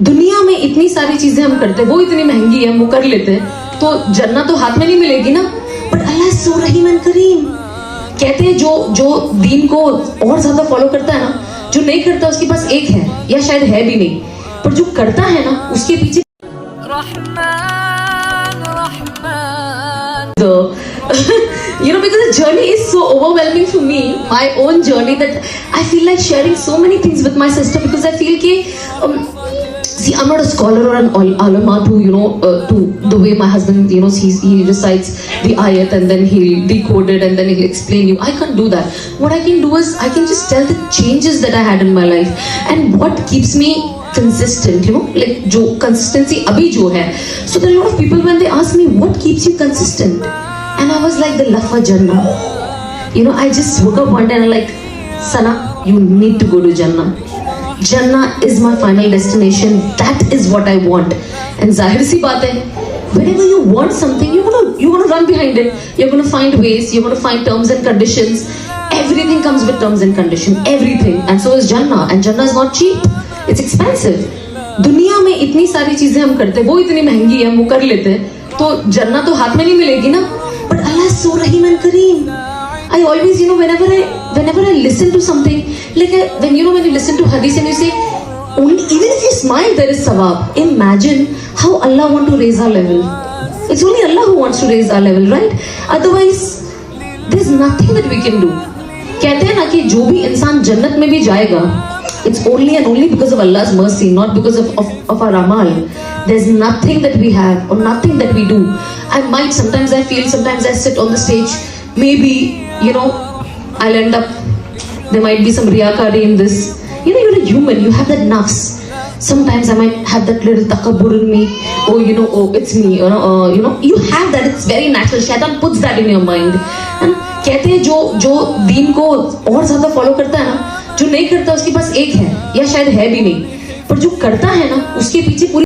दुनिया में इतनी सारी चीजें हम करते हैं, वो इतनी महंगी है, हम वो कर लेते हैं, तो जन्नत तो हाथ में नहीं मिलेगी ना। बट अल्लाह इज सो रहीम एंड करीम। कहते हैं जो दीन को और ज्यादा फॉलो करता है ना, जो नहीं करता उसके पास एक है या शायद है भी नहीं, पर जो करता है ना उसके पीछे you know, because the journey is so overwhelming for me, my own journey, that I feel like sharing so many things with my sister, because I feel see, I'm not a scholar or an ulama to, you know, to the way my husband, you know, he recites the ayat and then he'll decode it and then he'll explain you. I can't do that. What I can do is I can just tell the changes that I had in my life and what keeps me consistent, you know, like jo consistency abhi jo hai. So there are a lot of people when they ask me what keeps you consistent, and I was like, the love for Jannah. You know, I just woke up one day and I'm like, Sana, you need to go to Jannah. Jannah is my final destination. That is what I want. And zahir si baat hai, whenever you want something, you're gonna run behind it. You're gonna find ways. You're gonna find terms and conditions. Everything comes with terms and conditions. Everything. And so is Jannah. And Jannah is not cheap. It's expensive. दुनिया में इतनी सारी चीजें हम करते हैं, वो इतनी महंगी है, हम वो कर लेते हैं, तो जन्नत तो हाथ में नहीं मिलेगी ना। But Allah is so Rahim and Kareem. I always, you know, whenever I listen to something, like when you listen to hadith and you say, even if you smile, there is sawab. Imagine how Allah want to raise our level. It's only Allah who wants to raise our level, right? Otherwise, there's nothing that we can do. कहते हैं ना कि जो भी इंसान जन्नत में भी जाएगा, it's only and only because of Allah's mercy, not because of our amal. There's nothing that we have or nothing that we do. Sometimes I feel, sometimes I sit on the stage, maybe, you know, I'll end up, there might be some riyakari in this. You know, you're a human, you have that nafs. Sometimes I might have that little takabbur in me. Oh, you know, oh, it's me. You know, you have that. It's very natural. Shaitan puts that in your mind. And कहते हैं जो दीन को और ज्यादा follow करता है ना, जो नहीं करता उसके पास एक है या शायद है भी नहीं, पर जो करता है ना उसके पीछे पूरी